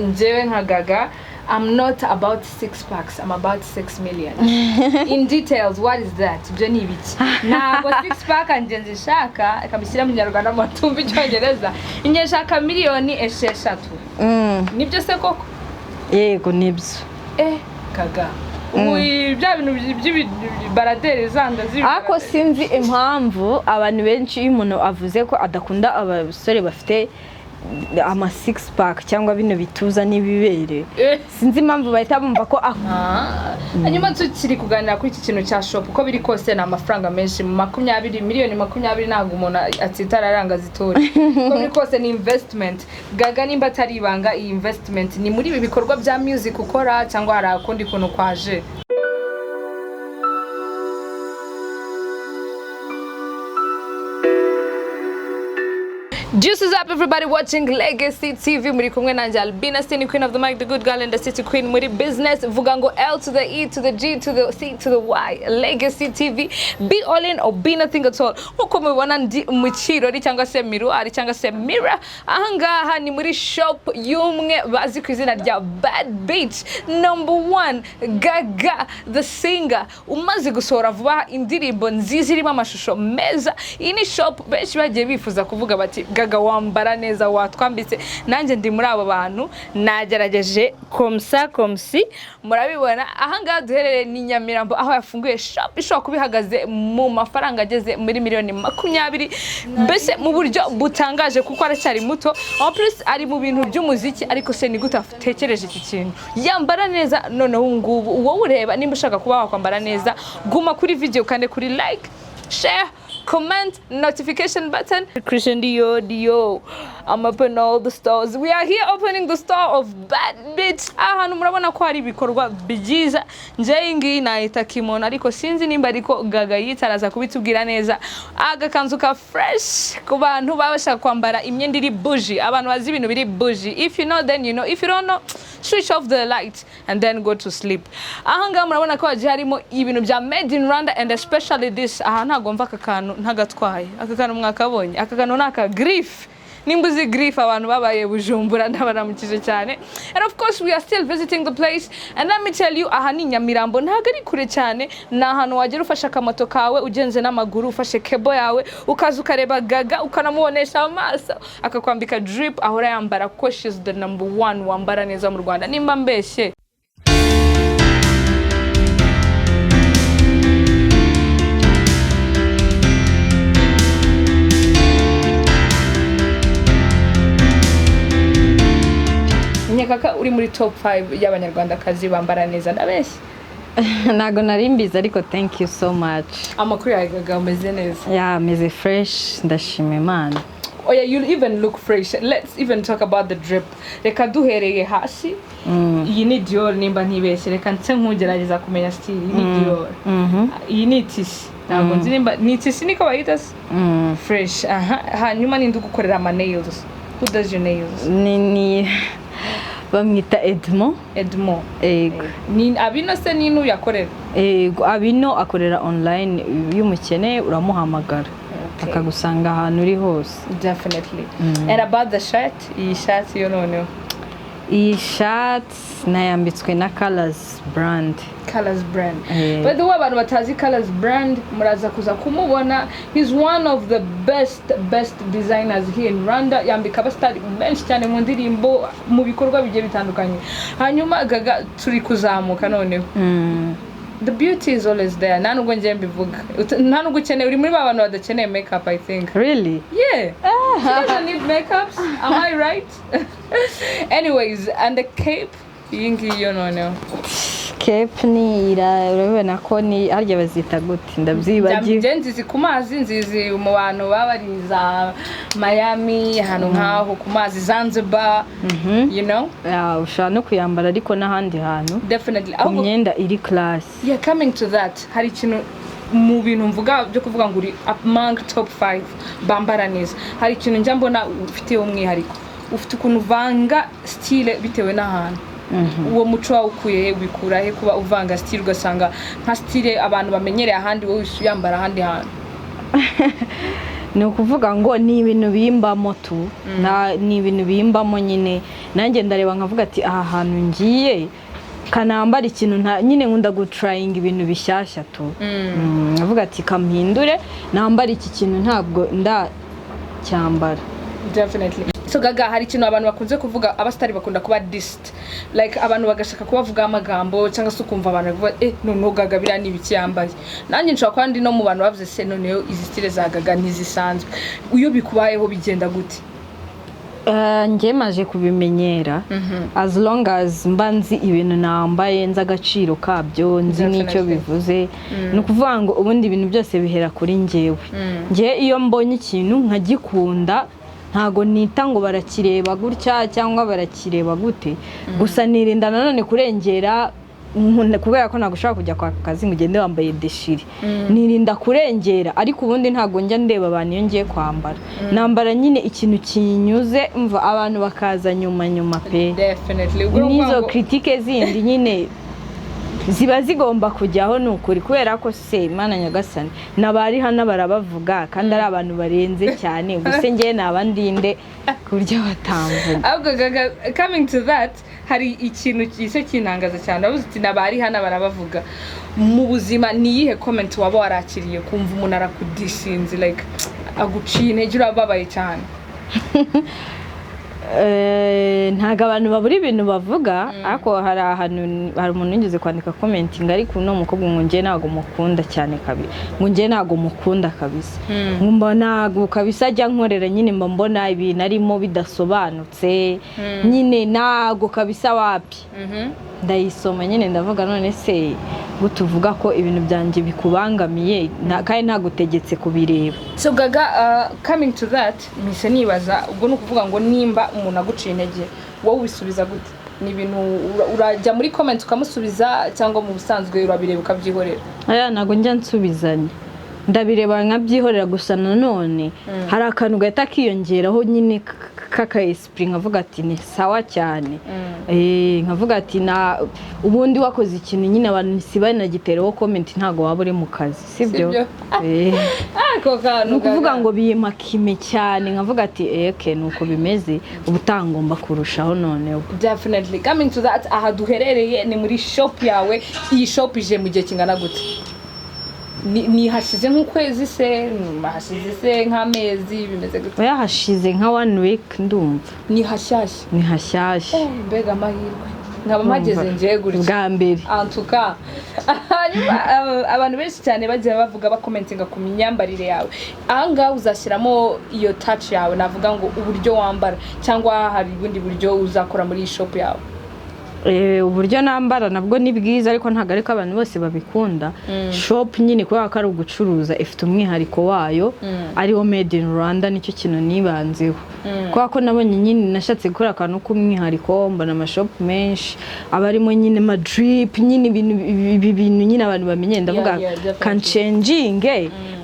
Njyewe nka Gaga, I'm not about 6 packs, I'm about 6 million. In details, what is that? Ibyo ni ibiki? Ntabwo 6 pack anje nzishaka, akabishyira mu Nyarwanda mu tumbi cyongereza. Inye shaka miliyoni 6. Nibyo se koko? Yego nibyo. Gaga. Bya bintu by'ibaraderi zanda zibi. Ako sinzi impamvu abantu benshi iyo umuntu avuze ko adakunda abasore bafite ama 6 pack cyangwa bino bituza n'ibibere sinzi impamvu bahita bumva ko hanyuma tukiri kuganira kuri iki kintu cya shop uko biri kose na amafaranga menshi 20 miliyoni 20 ntabwo umuntu atsitararanga zitori uko biri kose ni investment. Gaga nimba atari ibanga iyi investment ni muri ibi bikorwa bya music ukora cyangwa hari akundi kuntu kwaje? Juices up everybody watching Legacy TV. Muri kumwe nanje Albina Stini, queen of the mic, the good girl and the city queen. Muri business vuga ngo L to the E to the G to the C to the Y. Legacy TV, be all in or be nothing at all. Uko mubona ndi muchirori cyangwa se miruari cyangwa se mirror. Ahangaha ni muri shop y'umwe bazi ku izina rya Bad Bitch #1 Gaga the singer. Umaze gusohora vuba indirimbo nziza irimo amashusho meza. Iyi ni shop benshi bagiye bifuza kuvuga bati Gaga wambara neza watwambitse. Nanjye ndi muri abo bantu nagerageje komsi murabibona. Ahangaha duherereye ni Nyamirambo aho yafunguye shop ishobora kubihagaze mu mafaranga ageze muri miliyoni 20 mbese mu buryo butangaje kuko aracyari muto. En plus ari mu bintu by'umuziki ariko se ni gute atekereje iki kintu yambara neza. Noneho ngubu wowe ureba nimba ushaka kuba wakwambara neza guma kuri video kandi kuri like, share, comment, notification button. Christian Dio. I'm opening all the stores. We are here opening the store of Bad Bitch. Ahantu murabona ko hari bikorwa byiza. Nje ngi naita kimono ariko sinzi nimba ariko Gaga yitaraza kubitubwira neza. Agakanzu ka fresh ku bantu babasha kwambara imyenda iri bougie. Abantu bazi ibintu biri bougie. If you know then you know. If you don't know, switch off the light and then go to sleep. Ahanga murabona ko haje harimo ibintu bya made in Rwanda and especially this. Aha ntago mva kakanu ntagatwaye. Akakanu mwakabonye. Akakanu naka grief. Nimbuzi grief abantu babaye Bujumbura ndabaramukije cyane. And of course we are still visiting the place and let me tell you aha ni Nyamirambo ntago ari kure cyane. Na hano wagera ufasha akamoto kawe ugenze n'amaguru ufashe kebo yawe ukaza ukareba Gaga ukanamubonesha amaso akakwambika drip ahora yambara ko she's the #1 wambara neza mu Rwanda nimba mbeshye. Kaka uri muri top 5 y'abanyarwandakazi bambara neza ndabeshye. Nago narimbiza ariko thank you so much. Amakuru ya Gaga umeze neza? Yeah, meze fresh ndashima Imana. Oh yeah, you even look fresh. Let's even talk about the drip. Reka duhereye hasi. Iyi ni Dior nimba ntibeshye. Reka nse nkugerageza kumenya style. Iyi ni Dior. Iyi ni tisi. Ntabwo nzi nimba ni tisi niko bayita. Fresh. Hanyuma nindi gukorera ama nails. Who does your nails? Ni bamwita Edmo. Ego. Ni abino se ninu yakorera? Ego abino akorera online y'umukene uramuhamagara. Akagusanga ahantu uri hose. Definitely. And about the shirt, iyi shirt yo noneho. Iyi shirt nayambitswe na Colors brand. By the way abantu batazi Colors brand muraza kuza kumubona. He's one of the best designers here in Rwanda. Yambika abastari benshi cyane mu ndirimbo mu bikorwa bigiye bitandukanye. Hanyuma Gaga turi kuzamuka noneho. The beauty is always there. Ntanubwo ngiye mbivuga. Ntanubwo ukeneye uri muri abantu badakeneye makeup I think. Really? Yeah. She doesn't need makeups. Am I right? Anyways, and the cape yingi yo noneho. Cape ni urabona ko ni arya bazita gute ndabyibagiye. Nzizi ku mazi nzizi mu bantu babariza Miami hano nkaho ku mazi Zanzibar. You know? Yeah, ushaka no kuyambara ariko n'ahandi hantu. Definitely. Imyenda iri class. Yeah, coming to that. Hari ikintu mu bintu mvuga byo kuvuga ngo uri among top 5 bambara neza. Hari ikintu njya mbona ufite umwihariko. Ufite ukuntu vanga style bitewe n'ahantu. Uwo muco wawe ukuye ubikura he kuba uvanga style ugasanga nka style abantu bamenyereye ahandi wowe uyambara ahandi hantu? ni ukuvuga ngo ni ibintu bimbamo tu ni ibintu bimbamo nyine nanjye ndareba nkavuga ati aha hantu ngiye kanambara ikintu nyine nkunda gutrayinga ibintu bishyashya tu nkavuga ati kampindure nambara iki kintu ntabwo ndacyambara. Definitely. So Gaga, hari ikintu abantu bakunze kuvuga abasitari bakunda kuba dissed, like abantu bagashaka kubavuga amagambo cyangwa se ukumva abantu bavuga no Gaga bira ni ibiki yambaye. Nanjye nshaka kandi no mu bantu bavuze se noneho izi style za Gaga ntizisanzwe. Uyo bikubayeho bigenda gute? Njye maje kubimenyera as long as mbanzi ibintu nambaye nza agaciro kabyo nzi n'icyo bivuze no kuvuga ngo ubundi ibintu byose bihera kuri njyewe. Njye iyo mbonye ikintu nkagikunda ntago nita ngo barakireba gutya cyangwa barakireba gute, gusa nirinda nanone kurengera kubera ko nagushaka kujya kwa kazi ngo ugende wambaye deshiri, nirinda kurengera ariko ubundi ntago njya ndeba abantu iyo ngiye kwambara, nambara nyine ikintu kinyuze mva abantu bakaza nyuma pe. Definitely. Nizo critique zindi nyine ziba zigomba kujyaho nukuri kubera ko se Imana nyagasani nabari hana barabavuga kandi ari abantu barenze cyane guse ngiye nabandinde kurya batamvuga. Ahubwo Gaga, coming to that, hari ikintu kise kinangaza cyane abuze ati nabari hana barabavuga mu buzima. Ni yihe comment waba warakiriye kumva umuntu arakudisinze like aguciye intege urababaye cyane? Ntago abantu babura ibintu bavuga ariko hari umuntu yigeze kwandika comment ngari kuno mukobwa ngo ngiye nago mukunda cyane kabisa, ngo ngiye nago mukunda kabisa, ngumba nago kabisa ajya nkorera nyine mbona ibintu arimo bidasobanutse nyine nago kabisa wapi. Ndayisoma nyine ndavuga none se gutuvuga ko ibintu byanjye bikubangamiye kandi ntagutegetse kubireba. So Gaga, coming to that, mise nibaza ubwo nukuvuga ngo nimba umuntu aguciye intege wowe ubisubiza gute? Ni ibintu urajya muri comment ukamusubiza cyangwa mu busanzwe urabireba ukabyihorera? Aya nago njya nsubizanya, ndabireba nkabyihorera, gusa nanone hari akantu gahita kiyongeraho nyine kaka esprit nkavuga ati ni sawa cyane. Nkavuga ati na ubundi wakoze ikintu nyine abantu siba nagitereho comment ntago waba uri mu kazi sibyo? Ako kantu nukuvuga ngo biyimakime cyane nkavuga ati okay nuko bimeze ubutangomba kurushaho noneho. Definitely. Coming to that, aha duherereye ni muri shop yawe. Iyi shop ije mu gihe kingana gute? Ni hashize nk'ukwezi se, hashize se nk'amezi bimeze gute? Oya hashize nka 1 week ndumva. Ni hashyashya? Ni hashyashya. Mbega amahirwe nkaba mageze ngiye gutya bwa mbere antuka. Abantu benshi cyane bagiye bavuga bakomentinga ku myambarire yawe. Ahangaha uzashyiramo iyo touch yawe, navuga ngo uburyo wambara cyangwa hari ubundi buryo uzakora muri iyi shop yawe? Uburyo nambara nabwo ni bwiza ariko ntago ariko abantu bose babikunda. Shop nyine kwa ko ari ugucuruza ifite umwihariko wayo ariwo made in Rwanda, nicyo kintu nibanzeho kwa ko nabonye nyine nashatse gukora akantu k'umwihariko, mbona amashop menshi abarimo nyine ma drip nyine ibintu nyine abantu bamenye, ndavuga can changing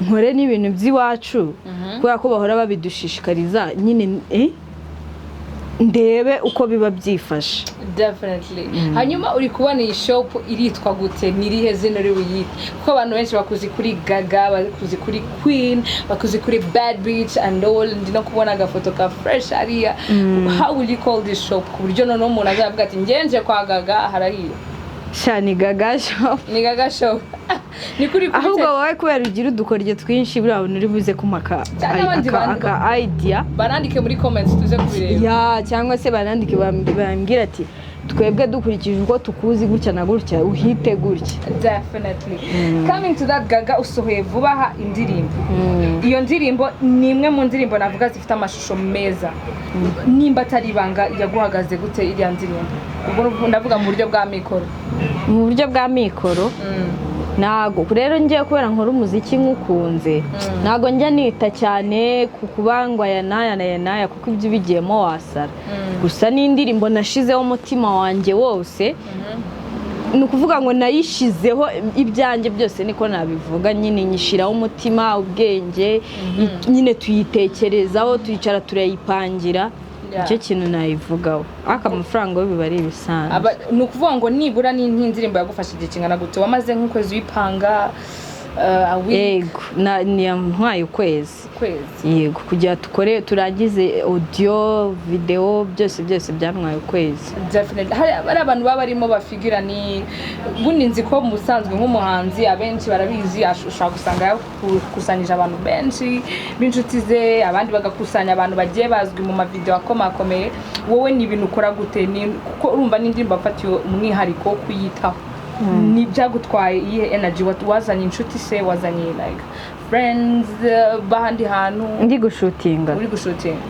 nkore n'ibintu by'iwacu kwa ko bahora babidushishikariza nyine ndebe uko biba byifashe. Definitely. Hanyuma uri kubona iyi shop iritwa gute? Nirihe zino uri buyite? Kuko abantu benshi bakuzi kuri Gaga, bakuzi kuri Queen, bakuzi kuri Bad Bitch and all. Ndino kubona agafoto ka fresh ariya. How will you call this shop? Ku buryo none umuntu azavuga ati ngenje kwa Gaga harahiye. Ni Gaga shop. Ni Gaga shop. Ni kuri kuri. Ahubwo wowe kubera ugira udukorye twinshi buri abantu uri buze kumaka idea. Banandike muri comments tuze kubireba. Ya cyangwa se banandike bambwira ati twebwe dukurikije uko tukuzi gutya na gutya uhite gutya. Definitely. Coming to that, Gaga usohoye vuba ha indirimbo. Iyo ndirimbo ni imwe mu ndirimbo navuga zifite amashusho meza. Nimba atari ibanga yaguhagaze gute iriya ndirimbo? Ubwo ndavuga mu buryo bwa mikoro. Mu buryo bwa mikoro nago rero ngiye kubera nkora umuziki nkukunze nago njya nita cyane kukubangwa ya naya kuko ibyo bigiyemo wasara, gusa n'indirimbo nashizeho umutima wanjye wose nukuvuga ngo nayishizeho ibyanjye byose niko nabivuga nyine nyishiraho umutima ubwenge nyine tuyitekerezaho tuyicara turayipangira. Icyo kintu nayivugaho aka amafaranga yo biba ari ibisanzwe. Nukuvuga ngo nibura n'indirimbo yagufasha igihe kingana gute? Wamaze nk'ukwezi wipanga yego ni ntwaye ukwezi yego kugira tukore turagize audio video byose byantwaye ukwezi. Definitely hari abantu baba barimo bafigura ni bundi nzi ko musanzwe nk'umuhanzi abenshi barabizi ashaka gusanga yakusanyije abantu benshi b'inshuti ze abandi bagakusanya abantu bagiye bazwi mu ma video akomakomeye. Wowe ni ibintu ukora gute kuko urumva n'indirimbo afatiye umwihariko kuyitaho ni byagutwaye iyihe energy wazanye inshuti se wazanye like friends bahandi hantu ndi gushutinga uri gushutinga?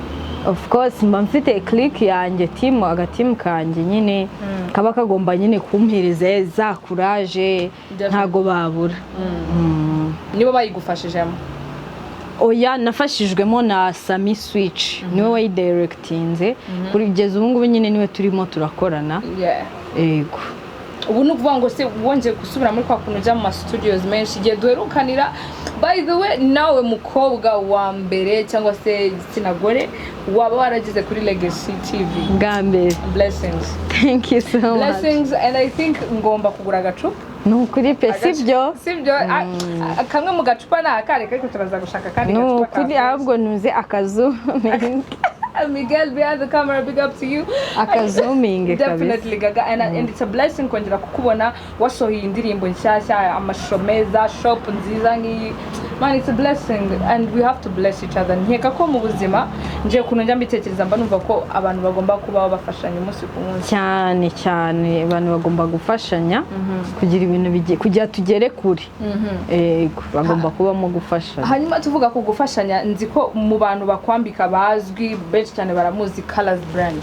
Of course mba mfite click yanjye team kanje nyine kaba kagomba nyine kumpereza za courage ntago babura. Nibo bayigufashijemo? Oya nafashijwemo na Sami Switch niwe wayidirectinze kugeza ubu ngubu nyine niwe turimo turakorana. Yego ubu nukuvuga ngo se wongeye gusubira muri kwa kuntu ujya mu studios menshi igihe duherukanira. By the way nawe mukobwa wa mbere cyangwa se igitsina gore waba waragize kuri Legacy TV ngambere. Blessings. Thank you so much. Blessings and I think ngomba kugura agacupa. Nukuri pe sibyo kamwe mu gacupa na akare ariko turaza gushaka kandi gacupa. Nukuri ahubwo nuze akazu Miguel behind the camera, big up to you. Akazooming definitely Gaga and it's a blessing kongera kukubona wasohoye indirimbo nshyashya amashusho meza shop nziza ngiyi. Man, it's a blessing and we have to bless each other. Nkeka ko mu buzima nje kuno njya mbitekereza mba numva ko abantu bagomba kuba bafashanya umunsi ku munsi cyane abantu bagomba gufashanya kugira ibintu kujya tugere kuri. Yego bagomba kubamo gufashanya. Hanyuma tuvuga ko gufashanya nzi ko mu bantu bakwambika bazwi benshi cyane baramuzi Colors brand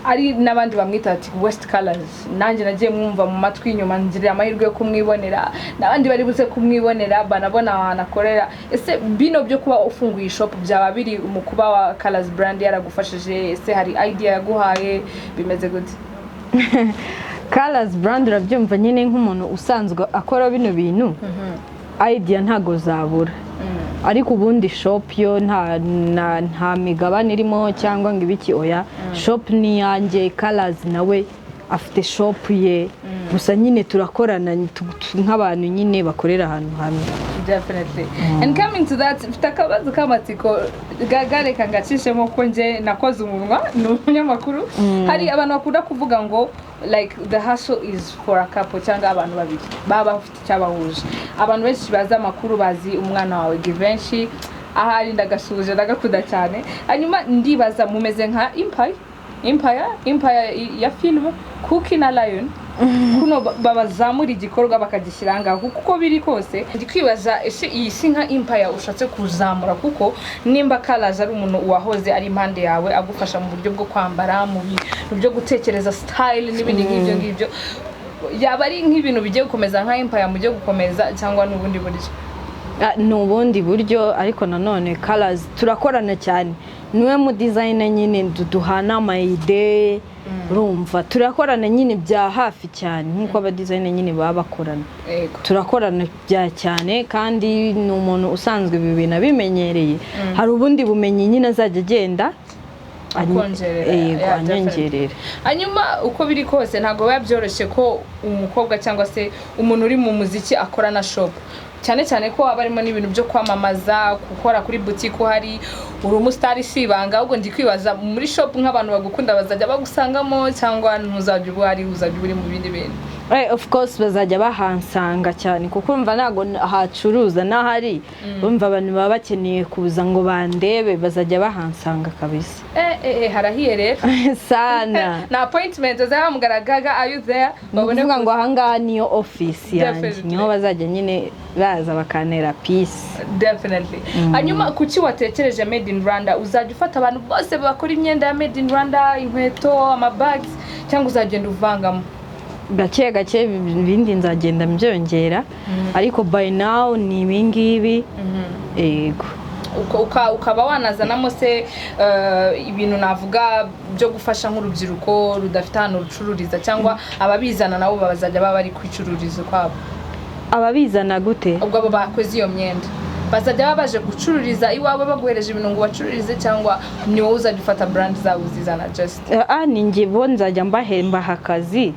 ari nabandi bamwita ati West Colors. Nanjye nagiye mwumva mu matwi inyuma ngira amahirwe yo kumwibonera nabandi bari buze kumwibonera banabona wanakorera. Ese bino byo kuba ufunguye shop byaba biri umukuba wa Colors brand yaragufashije? Ese hari idea yaguhaye bimeze gute? Colors brand urabyumva nyine nk'umuntu usanzwe akora bino bintu idea ntago zabura. Ariko ubundi shop yo nta migabane irimo cyangwa ngo ibiki oya shop ni yanjye Colors nawe afite shop ye gusa nyine turakorana nk'abantu nyine bakorera ahantu hamwe. Definitely. And coming to that vitakabazo kamatsiko Gaga kangacishemo ko nje nakoze umunwa n'umunyamakuru hari abantu bakunda kuvuga ngo like the hustle is for a couple cyangwa abantu babiri baba bafite cyabahuje. Abantu benshi baza makuru bazi umwana wawe Givenchy ahari ndagasuje ndagakunda cyane. Hanyuma ndibaza mumeze nka Empire ya film Cookie na Lion kuno babazamura igikorwa bakagishyiranga kuko biri kose ndikwibaza ese iyi si nka Empire ushatse kuzamura kuko nimba Colors ari umuntu wahoze ari impande yawe agufasha mu buryo bwo kwambara mu byo gutekereza style n'ibindi ngibyo yaba ari nk'ibintu bigiye gukomeza nka Empire mu byo gukomeza cyangwa n'ubundi buryo? N'ubundi buryo ariko nanone Colors turakorana cyane niwe mu designer nyine duhana ama idea urumva turakorana nyine bya hafi cyane nkuko aba designer nyine baba bakorana. Turakorana bya cyane kandi ni umuntu usanzwe bibina bimenyereye. Hari ubundi bumenyi nyine azajya agenda anyongerera. Hanyuma uko biri kose ntago babyoroshye ko umukobwa cyangwa se umuntu uri mu muziki akora na shop cyane ko abarimo n'ibintu byo kwamamaza gukora kuri boutique hari uri umustar sibanga ahubwo ndikwibaza muri shop nk'abantu bagukunda bazajya bagusangamo cyangwa ntuzajya ubari uzajya uri mu bindi bintu? Of course bazajya bahansanga cyane kuko umva nago hacuruza nahari umva abantu baba bakeneye kuza ngo bandebe bazajya bahansanga kabisa. Harahiye rero sana na appointment zahamugara Gaga are you there babone ngo ahangaha niyo office yanjye niho bazajya nyine baza bakanera peace. Definitely. Hanyuma kuki watekereje made in Rwanda uzajya ufata abantu bose bakora imyenda ya made in Rwanda inkweto ama bags cyangwa uzagenda uvangamo? Gake ibindi nzagenda mbyongera ariko by now ni ibingibi. Yego ukaba wanazanamo se ibintu navuga byo gufasha nk'urubyiruko rudafite hano rucururiza cyangwa ababizana nabo bazajya baba bari kwicururiza kwabo? Ababizana gute? Ubwo abo bakoze iyo myenda bazajya babaje gucururiza iwabo baguhereje ibintu ngo bacururize cyangwa ni wowe uzajya ufata brand zawe uzizana just? Ninjye bo nzajya mbahemba akazi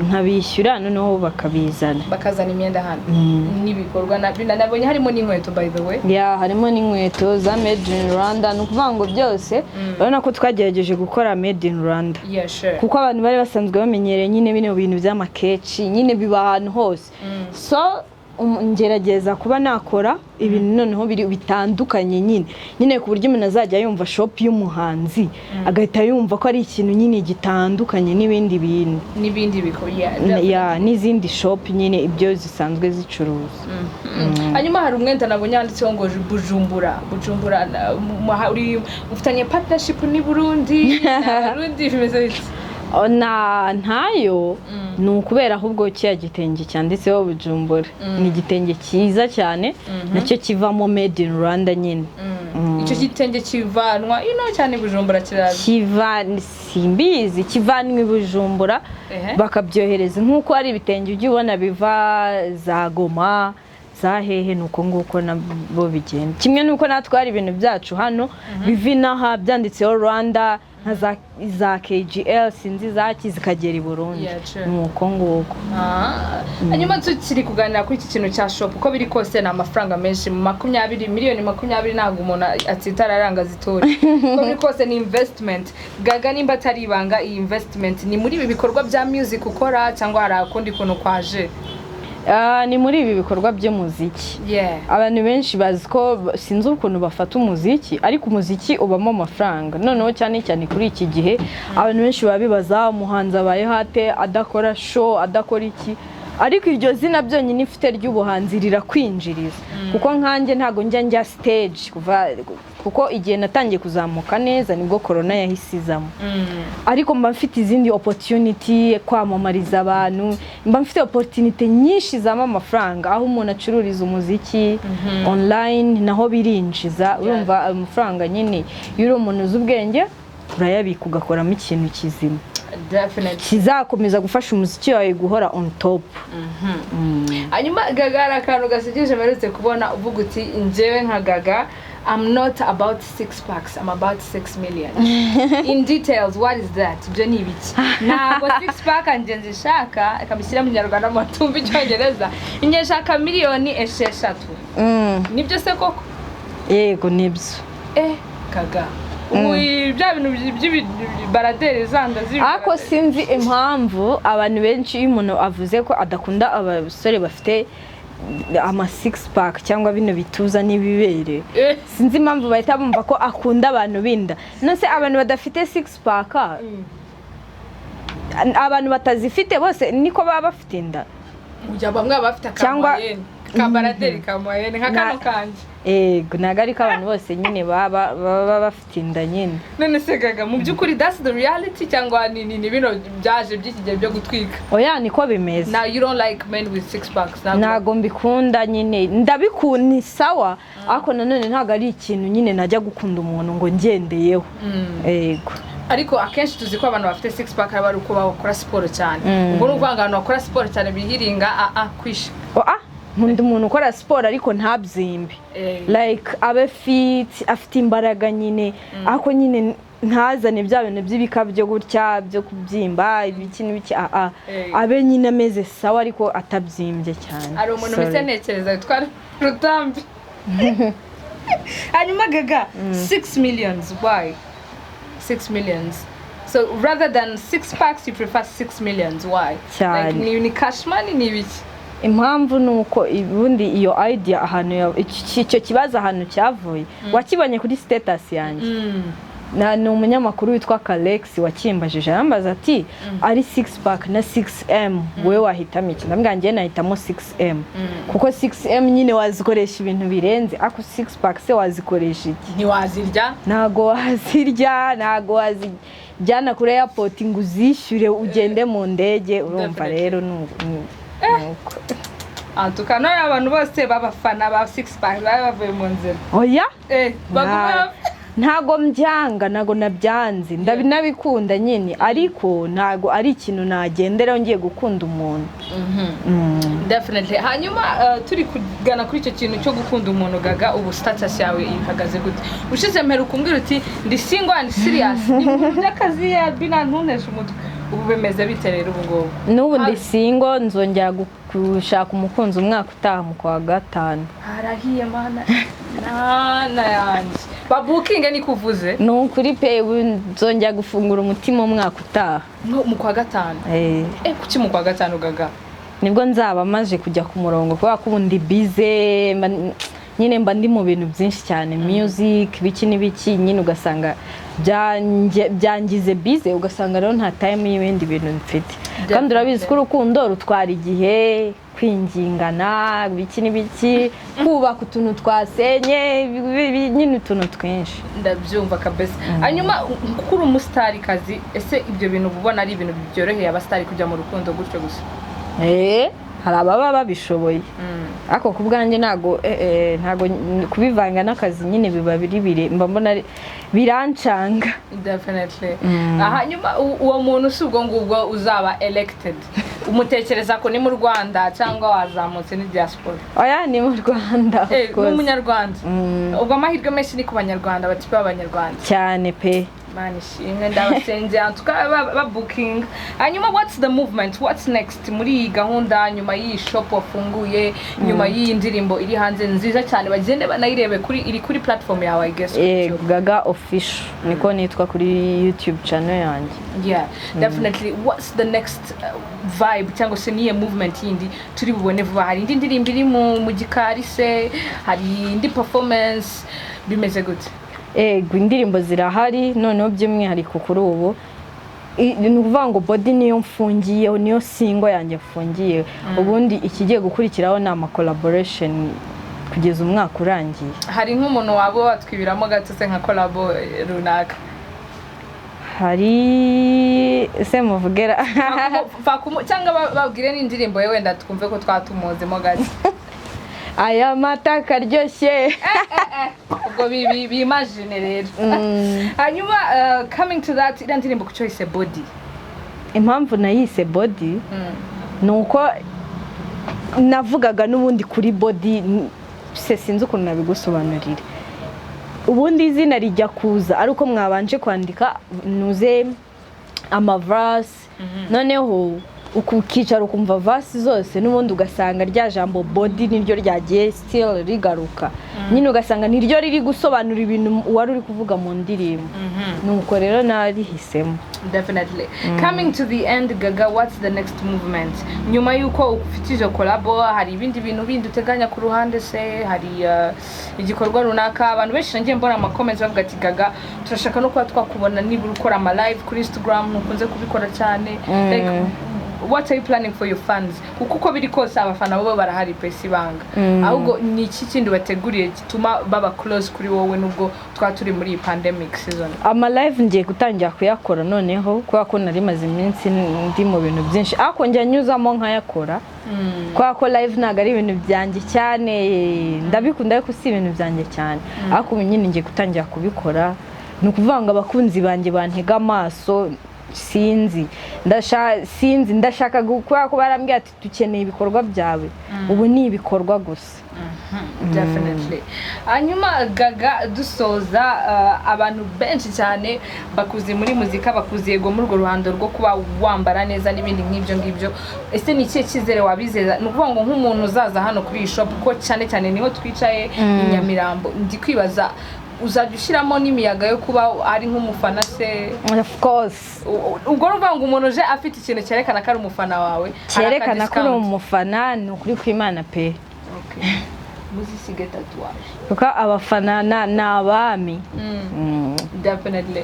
nkabishyura noneho bakazana imyenda hano n'ibikorwa nabonye harimo n'inkweto by the way harimo n'inkweto za made in Rwanda nukuvuga ngo byose urabona ko twagerageje gukora made in Rwanda kuko abantu bari basanzwe bamenyereye nyine bino bintu by'amakeci nyine biba ahantu hose so ngerageza kuba nakora ibintu noneho bitandukanye nyine ku buryo umuntu azajya yumva shop y'umuhanzi agahita yumva ko ari ikintu nyine gitandukanye n'ibindi bintu n'izindi shop nyine ibyo zisanzwe zicuruza hanyuma hari umwenda nabonye yanditseho ngo Bujumbura ufitanye partnership ni Burundi bimeze bite ntayo ni ukubera ahubwo cya gitenge cyanditseho Bujumbura ni igitenge cyiza cyane nacyo kivamo made in Rwanda nyine icyo gitenge kivanwa cyane Bujumbura simbizi kivanwa i Bujumbura bakabyohereza nk'uko hari ibitenge ujya ubona biva za Goma za hehe nuko nguko nabo bigenda kimwe nuko natwe hari ibintu byacu hano bivinaha byanditseho Rwanda za KGL sinzi zaki zikagera i Burundi nuko nguko hanyuma tukiri kuganira kuri iki kintu cya shop uko biri kose na amafaranga menshi miliyoni 20 ntabwo umuntu atsitara aranga zitori uko biri kose ni investment Gaga nimba atari ibanga iyi investment ni muri ibi bikorwa bya music ukora cyangwa hari akundi kuntu kwaje ni muri ibi bikorwa by'umuziki abantu benshi bazi ko sinzi ukuntu bafata umuziki ariko umuziki ubamo amafaranga noneho cyane cyane kuri iki gihe abantu benshi babibaza umuhanzi abaye hate adakora show adakora iki ariko iryo zina byonyine ifite ry'ubuhanzi rirakwinjiriza kuko nkanjye ntago njya stage kuko igihe natangiye kuzamuka neza nibwo corona yahisizamo ariko mba mfite izindi opportunity kwamamariza abantu mba mfite opportunity nyinshi zama amafaranga aho umuntu acururiza umuziki online naho birinjiza urumva amafaranga nyine yuri umuntu z'ubwenge urayabika ugakoramo ikintu kizima kizakomeza gufasha umuziki wawe guhora on top hanyuma Gaga akantu gasekeje meretse kubona uvuga uti njyewe nka Gaga I'm not about 6 packs, I'm about 6 million. In details, what is that? Ibyo ni ibiki? Ntabwo 6 pack anje nzishaka, akabishyira mu Nyarwanda mu matumbi cyongereza. Inye shaka miliyoni 6. Nibyo se koko? Yego nibyo. Gaga. Bya bintu by'ibaraderi zanda zibi. Ako sinzi impamvu abantu benshi iyo umuntu avuze ko adakunda abasore bafite ama 6 pack cyangwa bino bituza n'ibibere sinzi impamvu bahita bumva ko akunda abantu binda nose abantu badafite 6 pack abantu batazifite bose niko baba bafite inda ujya bamwe bafite akamayene kabaraderi kamayene nka kano kanje nagari ko abantu bose nyine baba bafite inda nyine none se Gaga mu byukuri that's the reality cyangwa ni bino byaje by'ikigero byo gutwika oya niko bimeze now you don't like men with 6 packs nago mbikunda nyine ndabikunda sawa ariko nanone ntago ari ikintu nyine najya gukunda umuntu ngo ngendeyeho yego ariko akenshi tuzi ko abantu bafite 6 pack bari uko bakora siporo cyane ubwo n'uvanga abantu bakora siporo cyane bihiringa kwisha umuntu ukora siporo ariko ntabyimbe like abe fit afite imbaraga nyine ariko nyine ntazane bya bintu by'ibikabyo gutya byo kubyimba ibiki n'ibiki abe nyine ameze sawa ariko atabyimbye cyane ari umuntu bisenekereza twari rutambi hanyuma Gaga 6 millions why 6 millions so rather than 6 packs you prefer 6 millions why like ni cash money ni biki impamvu nuko ibundi iyo idea ahantu icyo kibazo ahantu cyavuye wakibanye kuri status yanjye ni umunyamakuru witwa Alex wakimbajije arambaza ati ari 6 pack na 6M wewe wahitamo iki ndambwangiye nahitamo 6M kuko 6M nyine wazikoresha ibintu birenze ako 6 pack se wazikoresha iki ntiwazirya ntago wazijyana kuri airport ngo uzishyure ugende mu ndege urumva rero nuko tukano abantu bose babafana ba 6 pack bavuye mu nzira oya baguma ntago mbyanga nago nabyanze ndabinabikunda nyine ariko ntago ari ikintu nagendera ngiye gukunda umuntu definitely hanyuma turi kugana kuri icyo kintu cyo gukunda umuntu Gaga ubu status yawe ihagaze gute ushize mpera ukumbwira uti ndi single and serious ni by'akazi ya bina ntunesha umutwe ubu bemeze bite rero ubu ngubu? N'ubu ndi singo, nzongera gushaka umukunzi umwaka utaha mu kwa gatanu. Harahiye mana yanjye. Babukinge ni kuvuze? Ni ukuri pe, nzongera gufungura umutima umwaka utaha. Mu kwa gatanu? Kuki mu kwa gatanu Gaga? Nibwo nzaba maje kujya ku murongo kubera ko ubundi bize nyine mba ndi mu bintu byinshi cyane, music biki n'ibiki, nyine ugasanga byangize bize, ugasanga rero nta time y'ibindi bintu mfite. Kandi urabizi ko urukundo rutwara igihe, kwingingana biki n'ibiki, kubaka utuntu twasenye, nyine utuntu twinshi. Ndabyumva kabisa. Hanyuma kuri umusitari kazi, ese ibyo bintu ubona ari ibintu byoroheye abasitari kujya mu rukundo gutyo gusa? Hari ababa babishoboye, ariko ku bwanjye ntago kubivanga n'akazi nyine biba biri mba mbona birancanga. Definitely. Hanyuma uwo muntu si ubwo ngubwo uzaba elected, umutekereza ko ni mu Rwanda cyangwa wazamutse ni diaspora? Oya, ni mu Rwanda. N'umunyarwanda. Ubwo amahirwe menshi ni ku banyarwanda, batipa abanyarwanda cyane pe. Mani shimwe ndabasenze ba booking. Hanyuma what's the movement, what's next muri gahunda nyuma y'iyi shop wafunguye, nyuma y'iyi ndirimbo iri hanze nziza cyane bagende banayirebe iri kuri platform yawe I guess? Gaga official niko nitwa kuri YouTube channel yanjye. Yeah, definitely. What's the next vibe cyangwa se niye movement yindi turi bubone vuba? Hari indi ndirimbo iri mu gikari se, hari indi performance, bimeze gute? Indirimbo zirahari, noneho by'umwihariko kuri ubu ni ukuvuga ngo body niyo mfungiye, niyo singo yanjye mfungiye. Ubundi ikigiye gukurikiraho ni ama collaboration kugeza umwaka urangiye. Hari nk'umuntu wabo watwibiramo gato se nka collabo runaka? Hari se muvugera cyangwa babwire n'indirimbo ye wenda twumve ko twatumuzemo gato. Aya mata karyoshye. Ubwo bimagine rero. Hanyuma coming to that, iriya ndirimbo kucyo yise body. Impamvu nayise body nuko navugaga n'ubundi kuri body, se sinzi ukuntu nabigusobanurira. Ubundi izina rijya kuza ari uko mwabanje kwandika nuze amaverse, noneho ukicara ukumva verse zose n'ubundi ugasanga rya jambo body niryo ryagiye still rigaruka, nyine ugasanga niryo riri gusobanura ibintu wari uri kuvuga mu ndirimbo. Nuko rero narihisemo. Definitely. Coming to the end Gaga, what's the next movement? Nyuma yuko ufitije collabo, hari ibindi bintu bindi uteganya ku ruhande se? Hari igikorwa runaka? Abantu benshi ngiye mbona ama comments bavuga ati Gaga turashaka no kuba twakubona niba ukora ama live kuri Instagram, nukunze kubikora cyane. Like what are you planning for your fans? Kuko biri kose abafana bo barahari pesi banga. Ahubwo ni iki kindi bateguriye gituma baba close kuri wowe nubwo twaturi muri pandemic season? Ama live ngiye gutangira kuyakora noneho kwa ko nari maze iminsi ndi mu bintu byinshi, ako njya nyuzamo nkayakora. Kwa ko live ntago ari ibintu byanjye cyane, ndabikunda ariko si ibintu byanjye cyane. Ako nyine ngiye gutangira kubikora, nukuvanga abakunzi banje bantega amaso. Sinzi ndashaka gukora ko barambye ati dukeneye ibikorwa byawe. Ubu ni ibikorwa gusa. Definitely. Hanyuma Gaga dusoza, abantu benshi cyane bakuze muri muzika, bakuze yego muri urwo ruhando rwo kuba wambara neza n'ibindi ngibyo. Ese ni ikihe cyizere wabizeza? Nukuvuga ngo nk'umuntu uzaza hano kuri iyi shop ko cyane cyane niho twicaye i Nyamirambo, ndi kwibaza uzajya ushyiramo n'imiyaga yo kuba ari nk'umufana se? Of course. Ubwo ruvuga ngo umuntu uje afite ikintu cyerekana ko ari umufana wawe, cyerekana ko ari umufana, ni ukuri kw'Imana pe. Okay. Muzisige tatuwaje kuko abafana ni abami. Definitely.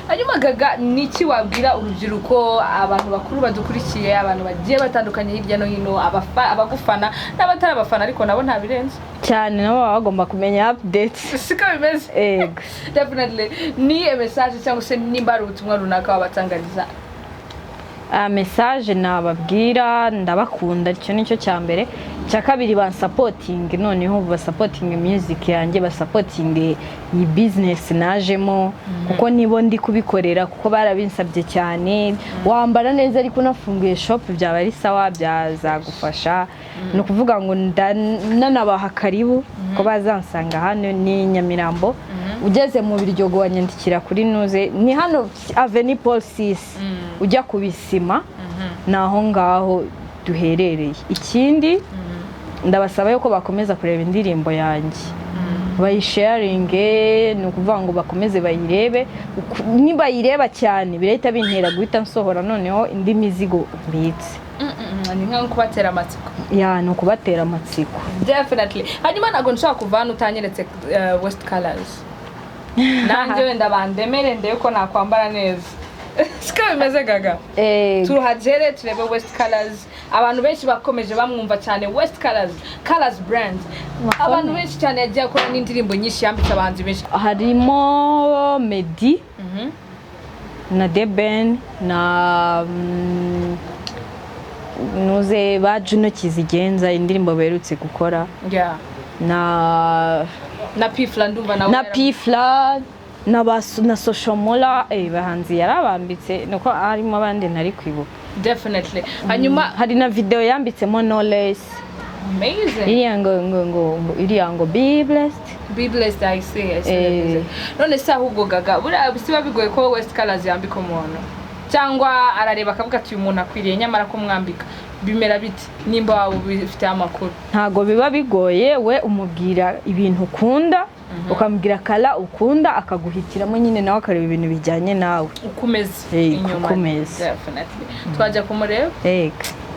Hanyuma Gaga, niki wabwira urubyiruko, abantu bakuru badukurikiye, abantu bagiye batandukanye hirya no hino, abagufana n'abatari abafana ariko nabo nta birenze cyane, nabo bagomba kumenya updates siko bimeze? Definitely. Ni message cyangwa se nimba ari ubutumwa runaka wabatangariza? Message nababwira, ndabakunda, icyo nicyo cya mbere. Cya kabiri supporting, noneho supporting music yanjye, supporting iyi business najemo, kuko nibo ndi kubikorera, kuko barabinsabye cyane. Wambara neza ariko nafunguye shop byaba ari sawa, byazagufasha. No kuvuga ngo nanabaha karibu ko bazansanga hano ni Nyamirambo ugeze mu biryogo wanyandikira kuri nuze ni hano Avenue Paul 6 ujya kubisima naho ngaho duherereye. Ikindi ndabasaba yuko bakomeza kureba indirimbo yanjye bayisharinge, ni ukuvuga ngo bakomeze bayirebe, nibayireba cyane birahita bintera guhita nsohora noneho indi mizigo mbitse. Ni nko kubatera amatsiko. Ni ukubatera amatsiko. Definitely. Hanyuma ntabwo nshaka kuvana utanyeretse West Colors. Nanjye wenda bandemere ndebe ko nakwambara neza. Siko bimeze Gaga. Tuhagere turebe West Colors. Abantu benshi bakomeje bamwumva cyane West Colors brand. Abantu benshi cyane yagiye akora n'indirimbo nyinshi yambitse abahanzi benshi. Harimo Medi na Deben na nuze ba Juno Kizigenza indirimbo berutse gukora. Na Pifla ndumva nawe. Na Pifla na Soshomola bahanzi yarabambitse nuko harimo abandi ntari kwibuka. Definitely. Hanyuma hari na video yambitsemo No Less. Amazing. Iriya ngo Be Blessed. I see. None se ahubwo Gaga buriya bisiba bigoye ko West Colors yambika umuntu cyangwa arareba akavuga ati uyu muntu akwiriye nyamara ko mwambika bimera biti nimba waba bifite amakuru? Ntago biba bigoye, we umubwira ibintu ukunda ukamubwira kala ukunda akaguhitiramo nyine nawe akareba ibintu bijyanye nawe ukomeze inyuma. Definitely. Twajya kumureba.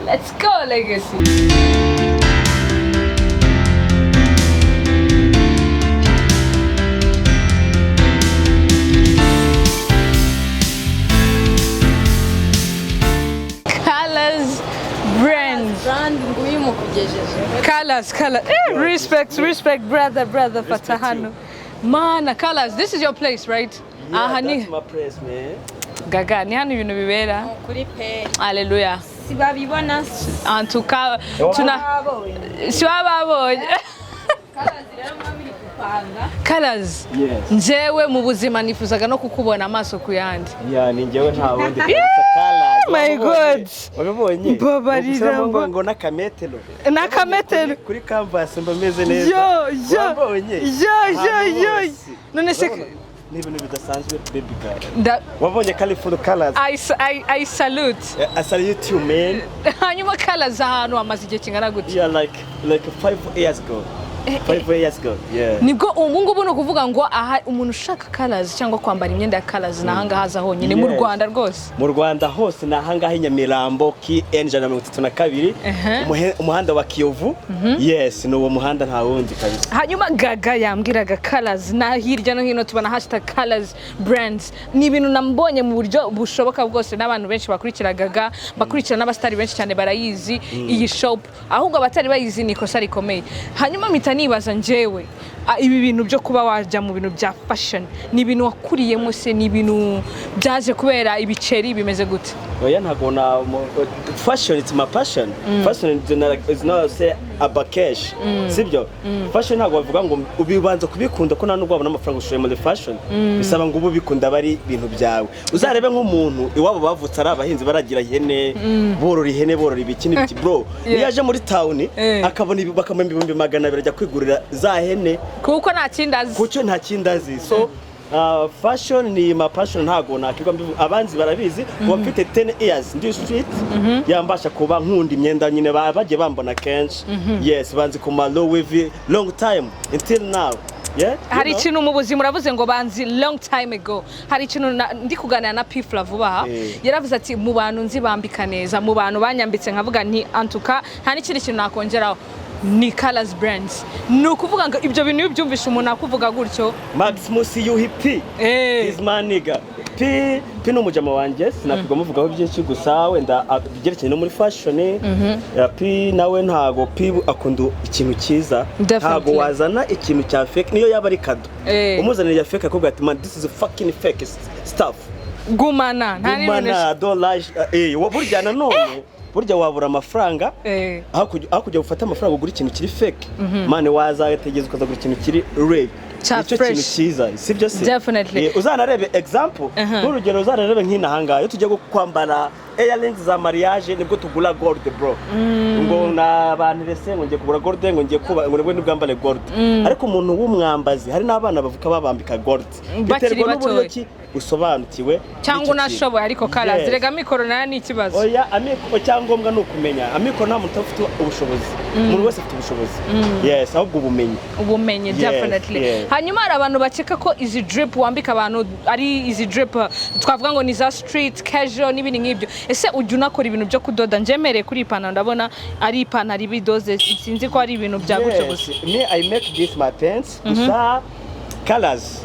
Let's go Legacy. Colors. Respect, brother, Fatahano. Man, Colors, this is your place, right? Yeah, that's my place, man. Gaga, ni hano ibintu bibera. Kuri pe. Hallelujah. Sibabibona. Antuka, siwababonye. Colors. Yes. Njewe mu buzima nifuzaga no kukubona amaso ku yandi. Ni njewe nta wundi. My God. Wabibonye? Babarira ngo nakametero. Nakametero. Kuri canvas mbameze neza. Wabonye? Yo. None se ni ibintu bidasanzwe baby girl. Wabonye colorful colors. I salute. I salute you, man. Hanyuma Colors ahantu amaze igihe kingana gute? Yeah, like 5 years ago. 5 years ago, yeah. Nibwo umungu no kuvuga ngo aha umuntu ushaka Colors cyangwa kwambara imyenda ya Colors nahanga haza honyine mu Rwanda rwose. Mu Rwanda hose nahanga Nyamirambo ki N32 umuhanda wa Kiyovu. Yes, no muhanda nta wundi kabisa. Hanyuma Gaga yambwiraga Colors na hirya no hino tubona #Colors brands. Ni ibintu nambonye mu buryo bushoboka bwose n'abantu benshi bakurikira Gaga, bakurikira n'abastari benshi cyane barayizi iyi shop. Ahubwo abatari bayizi ni kosa rikomeye. Hanyuma nibaza njewe ibi bintu byo kuba wajya mu bintu bya fashion ni ibintu wakuriyemo se ni ibintu byaje kubera ibiceri bimeze gute? Oya ntago na fashion it's my passion. Fashion is not say about cash. Sibyo? Fashion ntago bavuga ngo ubibanza kubikunda ko ntanubwo wabona amafaranga ushoye muri fashion. Bisaba ngo ubikunda bari ibintu byawe. Uzarebe nk'umuntu iwabo bavutse ari abahinzi baragira ihene, borora ihene, borora ibikini biki bro. Yaje muri town akabona bakamwe 200 ajya kwigurira za hene kuko nta kindazi. Kuko nta kindazi. So fashion ni my passion ntago nakirwa abanzi barabizi bafite 10 years ndi street yambasha kuba nkunda imyenda nyine baje bambona kenshi. Yes, banzi ku low wave long time until now. Yeah, hari ikintu mu buzima uravuze ngo banzi long time ago. Hari ikintu ndi kuganira na Pifla vuba yaravuze ati mu bantu nzi bambika neza, mu bantu banyambitse nkavuga nti antuka nta n'ikindi kintu nakongeraho ni Colors brands. Nukuvuga ngo ibyo bintu byumvisha umuntu akuvuga gutyo. Maximus UHP is my nigga. P no mujama wanje sinakugwa muvugaho byinshi gusa wenda byerekanye no muri fashion. P nawe ntago P akunda ikintu cyiza. Ntago wazana ikintu cya fake niyo yaba ari kado. Umuzanira ya fake akubwira ati man this is a fucking fake stuff. Gumana don't lie. Waburyana none burya wabura amafaranga aho kujya gufata amafaranga ugura ikintu kiri fake mane wazategeza ukaza gura ikintu kiri real. nicyo kintu cyiza sibyo se definitely uzanarebe example nk'urugero uzanarebe nk'inahanga iyo tujya kwambara earrings za mariage nibwo tugura gold bro ngo n'abantu rese ngo ngiye kugura gold ngo ngiye kuba ngo nibwo nibwambare gold ariko umuntu w'umwambazi hari n'abana bavuka babambika gold biterwa n'uburyo ki usobanukiwe cyangwa unashoboye ariko colors rega mikoro nayo ni ikibazo oya amikoro cyangombwa nukumenya amikoro nta muntu ufite ubushobozi umuntu wese afite ubushobozi yes ahubwo ubumenyi definitely hanyuma hari abantu bakeka ko izi drip wambika abantu ari izi drip twavuga ngo ni za street casual n'ibindi nk'ibyo ese ujya unakora ibintu byo kudoda njemereye kuri ipantaro ndabona ari ipantaro ibidoze sinzi ko ari ibintu bya gutyo gusa me I make this my pants gusa colors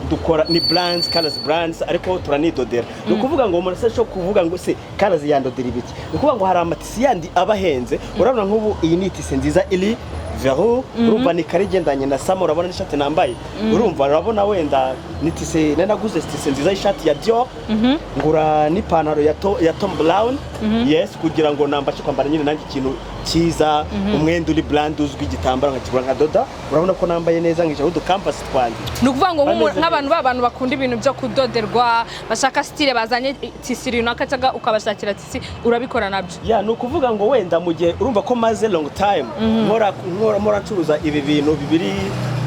dukora ni brands ariko turanidodera no kuvuga ngo umuntu se kuvuga ngo se colors yandodera ibiki no kuvuga ngo hari amatisi yandi abahenze urabona nk'ubu iyi ni itisi nziza iri vero urumva ni karigendanye na Samo urabona n'ishati nambaye urumva urabona wenda nitise nanaguze itisi nziza y'ishati ya Dior ngura n'ipantaro ya Tom Brown yes kugira ngo nambashe kwambara nyine nanjye ikintu cyiza umwenda uri brand uzwi igitambaro nkakigura nka doda urabona ko nambaye neza ngisha udu campus twanje nukuvuga ngo nk'abantu bakunda ibintu byo kudoderwa bashaka style bazanye tisiri runaka cyangwa ukabashakira tisi urabikora nabyo ya nukuvuga ngo wenda mu gihe urumva ko maze long time nkora ncuruza ibi bintu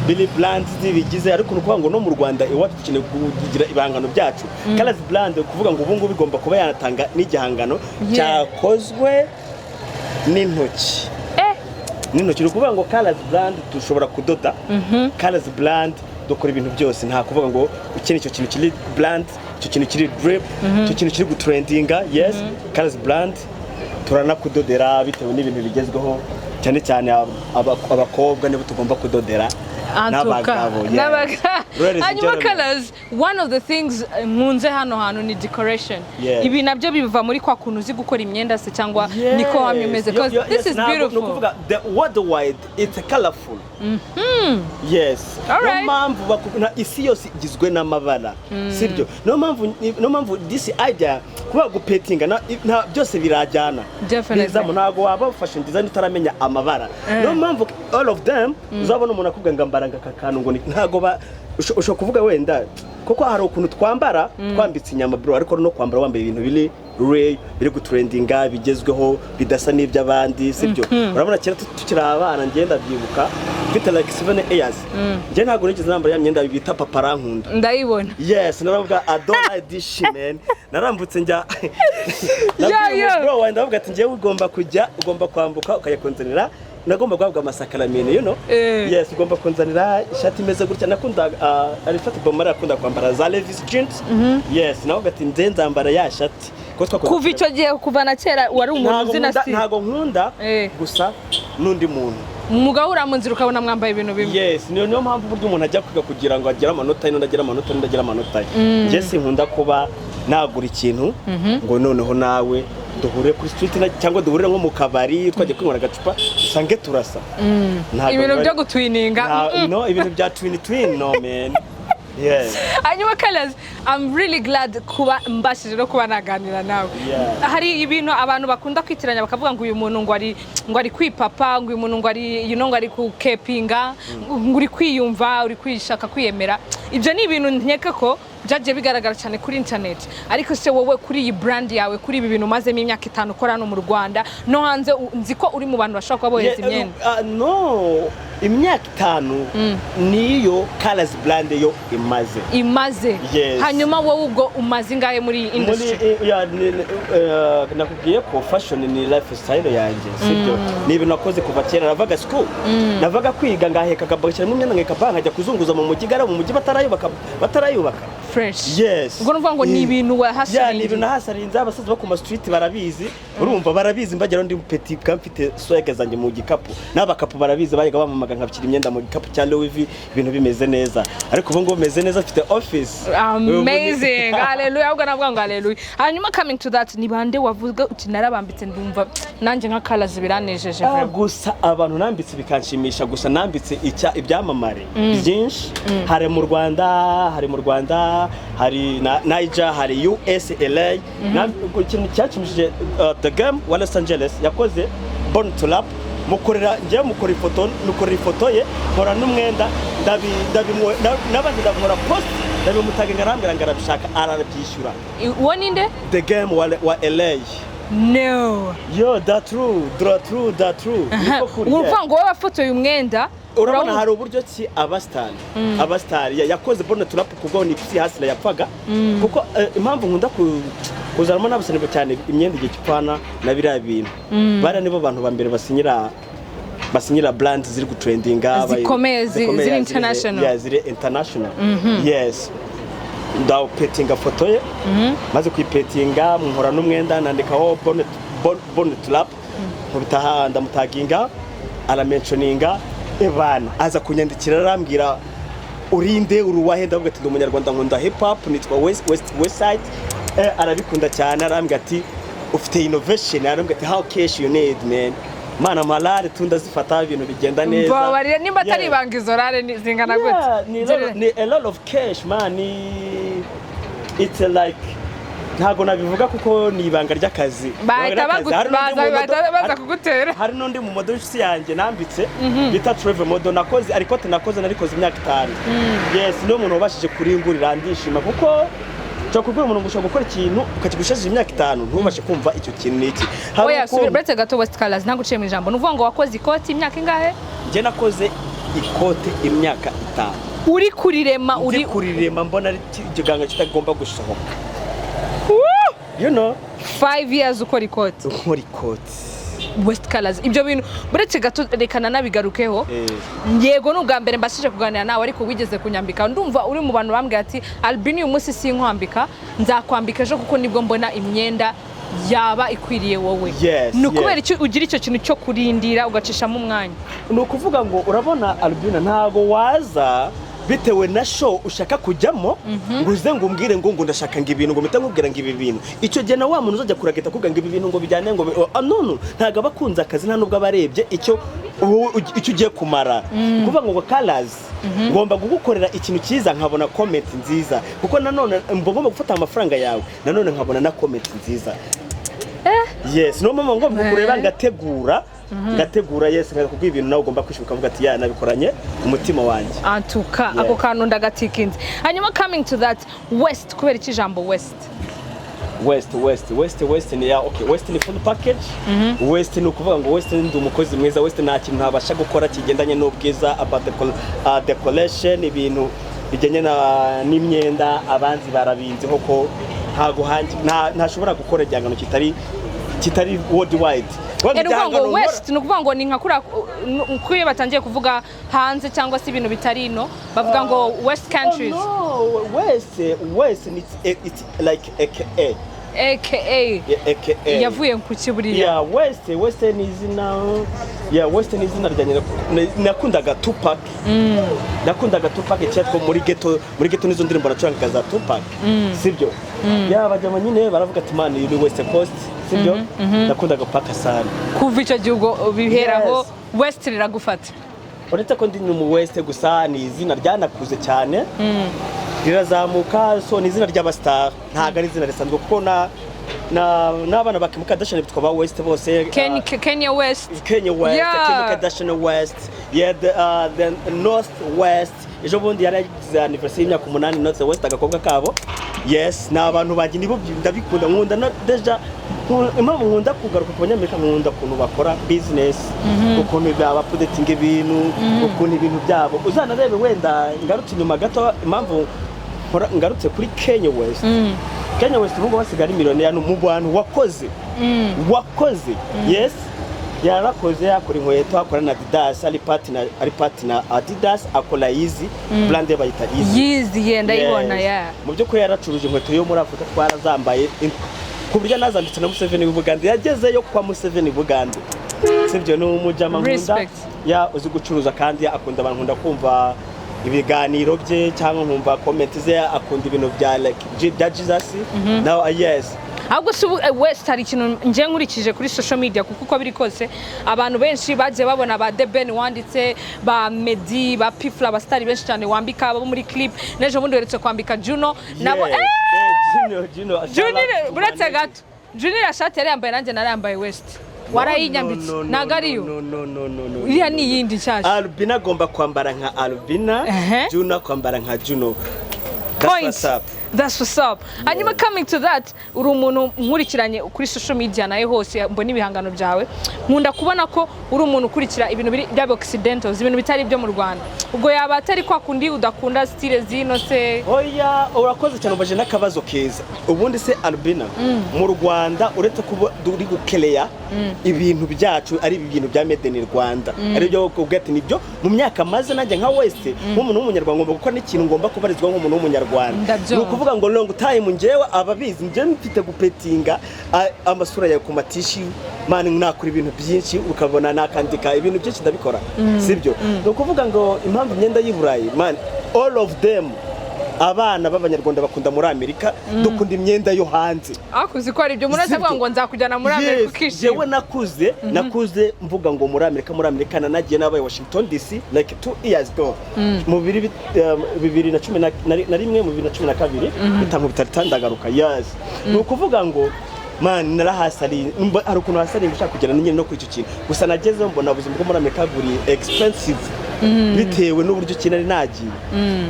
biri brands zibigize ariko nukuvuga ngo no mu Rwanda iwacu dukeneye kugira ibangano byacu colors brand kuvuga ngo ubu ngubu bigomba kuba yanatanga n'igihangano cyakozwe n'intoki n'intoki nukuvuga ngo colors brand dushobora kudoda colors brand dukora ibintu byose nta kuvuga ngo ukene icyo kintu kiri brand icyo kintu kiri drip icyo kintu kiri gutrendinga yes colors brand turanakudodera bitewe n'ibintu bigezweho cyane cyane abakobwa nibo tugomba kudodera n'abagabo hanyuma colors one of the things munze hano hantu ni decoration ibi nabyo biva muri kwa kuntu uzi gukora imyenda se cyangwa niko wamimeze because this is beautiful nukuvuga the worldwide it's colorful yes no mpamvu bakubona isi yose igizwe n'amabara sibyo no mpamvu this idea kuba gupetinga na byose birajyana definitely ntago waba fashion design utaramenya amabara no mpamvu all of them uzabona umuntu akubwa ngambara ngakakantu ngo ntago ushobora kuvuga wenda kuko hari ukuntu twambara twambitse inyama bro ariko no kwambara wambaye ibintu biri gutrendinga bigezweho bidasa n'iby'abandi sibyo urabona kera tukiri abana ngenda byibuka mfite like 7 years nge ntago nigeze nambara ya myenda bita papa rankunda ndayibona yes naravuga I don't like this shit man narambutse njya bro wenda bavuga ati nge ugomba kwambuka ukayakonzanira nagomba guhabwa amasakaramentu you know yes ugomba kunzanira ishati imeze gutya nakunda arifata bomara akunda kwambara za Levi's jeans yes naho gati nzambara ya shati kuva icyo gihe kuva na kera wari umuntu uzina si ntago nkunda gusa nundi muntu umugabo uramunzira ukabona mwambaye ibintu bimwe yes niyo mpamvu buryo umuntu ajya kwiga kugira ngo agire amanota ndagira amanota nje sinkunda kuba nagura ikintu ngo noneho nawe duhure kuri street cyangwa duhurira nko mu kabari twaje kwinywera agacupa usange turasa ibintu byo gutwininga no ibintu bya twin no man yes hanyuma colors I'm really glad kuba mbashije no kuba naganira nawe hari ibintu abantu bakunda kwitiranya bakavuga ngo uyu muntu ngo ari kwipapa ngo uyu muntu ngo ari ngo ari kukepinga ngo uri kwiyumva uri kwishaka kwiyemera ibyo ni ibintu nkeka ko byagiye bigaragara cyane kuri internet ariko se wowe kuri iyi brand yawe kuri ibi bintu mazemo imyaka 5 ukora no mu Rwanda no hanze nzi ko uri mu bantu bashaka kuba boheza imyenda no imyaka 5 niyo colors brand yo imaze hanyuma wowe ubwo umaze ngahe muri industry nakubwiye ko fashion ni lifestyle yanjye sibyo ni ibintu nakoze kuva kera navaga school navaga kwiga ngaheka kabakira mu myenda ngeka nkajya kuzunguza mu mujyi gara mu mujyi batarayubaka fresh yes ubwo numva ngo ni ibintu wahasarinze ni ibintu nahasarinze abasaza bo ku ma street barabizi urumva barabizi mbagera ndi petit kamfite swag zanjye mu gikapu n'abakapu barabizi bayiga bamamaga nkabikira imyenda mu gikapu cya Louis V ibintu bimeze neza ariko ubu ngo bimeze neza afite office amazing hallelujah ubwo navuga ngo hallelujah hanyuma coming to that ni bande wavuga uti narabambitse ndumva nanjye nka colors biranejeje gusa abantu nambitse bikanshimisha gusa nambitse ibyamamare byinshi hari mu Rwanda hari Niger hari USA ikintu cyacimishije the game wa Los Angeles yakoze Born to Rap mukorera njye mukora ifoto ye nkora n'umwenda n'abandi ndakora post ndabimutaga ngarambira ngarabishaka arabyishyura. Uwo ninde? The game wa LA. No. Yo, that true. Urumva ngo wafotoye umwenda urabona hari uburyo ki abastari yakoze bonnet rap kubwo ni psi hasla yapfaga kuko impamvu nkunda kuzaramo n'abasenebo cyane imyenda igihe kipana na biriya bintu bara nibo bantu ba mbere basinyira brands ziri gutrendinga zikomeye ziri international. Yeah, ziri international. Yes. Ndaw petinga foto ye maze kuyipetinga nkora n'umwenda nandikaho bonnet rap nkubitaha ndamutaginga aramentioninga Ebana aza kunyandikira arambwira urinde uruwahe ndavuga ati umunyarwanda nkunda hip hop nitwa West Side arabikunda cyane arambwira ati ufite innovation arambwira ati how cash you need man mana malare tunda zifata ibintu bigenda neza babarira nimba atari ibanga izo rare zingana gute ni a lot of cash man it's like ntago nabivuga kuko ni ibanga ry'akazi baza kugutera. Hari n'undi mu modosi yanjye nambitse bita travel model nakoze ariko narikoze imyaka 5. Yes no muntu wabashije kuringurira ndishima kuko cyo kubwira umuntu gushaka gukora ikintu ukakigushije imyaka 5 ntubashe kumva icyo kintu niki. Oya subiretse gato West Colors ntaguciye mu ijambo nuvuga ngo wakoze ikoti imyaka ingahe? Je nakoze ikote imyaka 5. Uri kurirema mbona igiganga kitagomba gusohoka. You know 5 years ukora ikoti. West Colors ibyo bintu buretse gato rekana nabigarukeho. Yego n'ubwa mbere mbashije kuganira nawe ariko wigeze kunyambika ndumva uri mu bantu bambwiye ati Albini uyu munsi sinkwambika nzakwambika ejo kuko nibwo mbona imyenda yaba ikwiriye wowe. Nukubera icyo ugira icyo kintu cyo kurindira ugacishamo umwanya. Nukuvuga ngo urabona Albina ntago waza bitewe na show ushaka kujyamo nguze ngo umbwire ngo ndashaka ngo ibintu ngo mpita nkubwira ngo ibi bintu icyo gihe na wa muntu uzajya kurageta kuvuga ngo ibi bintu ngo bijyane ngo no ntago abakunze akazi nta nubwo abarebye icyo ugiye kumara kuvuga ngo Colors ngomba gugukorera ikintu cyiza nkabona comment nziza kuko nanone ngomba gufata amafaranga yawe nanone nkabona na comment nziza. Yes no mama ngomba kureba ngategura yes ngakubwira ibintu nawe ugomba kwishuka uvuga ati ya nabikoranye umutima wanjye antuka ako kantu ndagatikinze. Hanyuma coming to that West kubera iki jambo West ni ya okay West ni full package. West ni ukuvuga ngo West ndi umukozi mwiza West nta kintu ntabasha gukora kigendanye n'ubwiza about the collection ibintu bijyanye n'imyenda abanzi barabinzeho ko ntashobora gukora igihangano kitari worldwide. Ngo West nukuvuga ngo ni nka kuye batangiye kuvuga hanze cyangwa se ibintu bitari no bavuga ngo West countries. No West it's like AKA yavuye ku kiburiya. West ni izina West ni izina ryanyira nakundaga Tupac cyatwa muri ghetto nizo ndirimbo nacuranga za Tupac sibyo bajyama nyine baravuga ati man ni West Coast sibyo nakundaga paka sana kuva icyo gihugu biheraho West riragufata. Uretse ko ndi mu West gusa ni izina ryanakuze cyane rirazamuka so ni izina ry'abastar ntago ari izina risanzwe kuko n'abana bakimuka Kardashian bitwa ba West bose. Kenya West Kim Kardashian West the North West ejo bundi yaragize anniversary y'imyaka 8 North West agakobwa kabo. Yes na abantu bagiye nibo ndabikunda nkunda na deja impamvu nkunda kugaruka ku banyamerika nkunda kuntu bakora business ukuntu baba pudetinga ibintu ukuntu ibintu byabo uzanarebe wenda ngarutse inyuma gato impamvu ngarutse kuri Kenya West ubu basigara miliyoni mu bantu wakoze yes yarakoze akora inkweto akora na Adidas ari partner Adidas akora Yeezy brand ye bayita Yeezy yenda ibona mu byo ko yaracuruje inkweto yo muri Afrika twarazambaye ku buryo nazambitse na Museveni Buganda yagezeyo kwa Museveni Buganda sibyo no umujama nkunda uzi gucuruza kandi akunda abantu nkunda kumva ibiganiro bye cyangwa nkumva comment ze akunda ibintu bya like bya Jesus now yes ahubwo West hari ikintu nje nkurikije kuri social media kuko uko biri kose abantu benshi bagiye babona ba Deben wanditse ba Medi ba Pifla abastari benshi cyane wambika abo muri clip nejo bundi weretse kwambika Juno nabo Juno buretse gato Junior ashati yari yambaye nanjye narambaye West warayinyambitse ntago ariyo iriya ni iyindi nshyashya. Albina agomba kwambara nka Albina, Juno kwambara nka Juno. That's what's up. Hanyuma coming to that, uri umuntu nkurikiranye kuri social media nayo hose mbona ibihangano byawe. Nkunda kubona ko uri umuntu ukurikira ibintu biri bya occidentals, ibintu bitari byo mu Rwanda. Ubwo yaba atari kwa kundi udakunda style zino se. Oya, urakoze cyane ubaje nakabazo keza. Ubundi se Albina mu Rwanda uretse kuba duri gukereya ibintu byacu ari ibintu bya made in Rwanda. Ari byo kubwate nibyo mu myaka maze najya nka West nk'umuntu w'umunyarwanda ngomba gukora n'ikintu ngomba kubarizwa nk'umuntu w'umunyarwanda. Nukuvuga ngo long time njewe ababizi nje mfite gupetinga amasura ya kumatishi man nakora ibintu byinshi ukabona nakandika ibintu byinshi ndabikora sibyo. Nukuvuga ngo impamvu imyenda y'Iburayi man all of them abana b'abanyarwanda bakunda muri Amerika dukunda imyenda yo hanze. Akuzi ko ari ibyo murase avuga ngo nzakujyana muri Amerika ukishima. Jewe nakuze mvuga ngo muri Amerika nanagiye nabaye Washington DC like 2 years ago mu 2011 mu 2012 bitangu bitandagaruka. Yes nukuvuga ngo man narahasari hari ukuntu hasari ngishaka kugera nyine no kuri icyo kintu gusa nagezeho mbona ubuzima bwo muri Amerika buri expensive bitewe n'uburyo kinari nagiye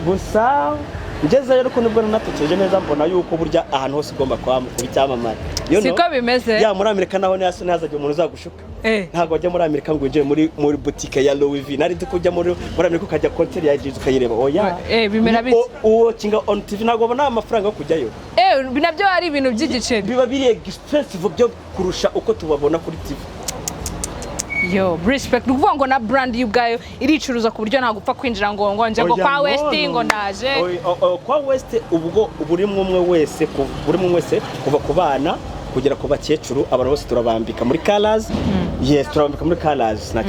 gusa ngezeyo ariko nibwo nanatekereje neza mbona yuko burya ahantu hose ugomba kuba icyamamare. Siko bimeze ya muri Amerika naho ntihazajya umuntu uzagushuka. Ntago wajya muri Amerika ngo winjire muri boutique ya Louis V nari kujya muri Amerika ukajya konteri ya Jesus ukayireba. Oya bimera bite uwo kinga on TV ntago ubona amafaranga yo kujyayo. Binabyo ari ibintu by'igiceri biba biri expensive byo kurusha uko tubabona kuri TV. Yo, respect. Nukuvuga ngo na brand y'ubwayo iricuruza ku buryo nta gupfa kwinjira ngo nje ngo kwa West ngo ndaje. Kwa West ubwo buri umwe wese kuva ku bana kugera ku bakecuru abantu bose turabambika muri colors. Yes, turabambika muri colors nta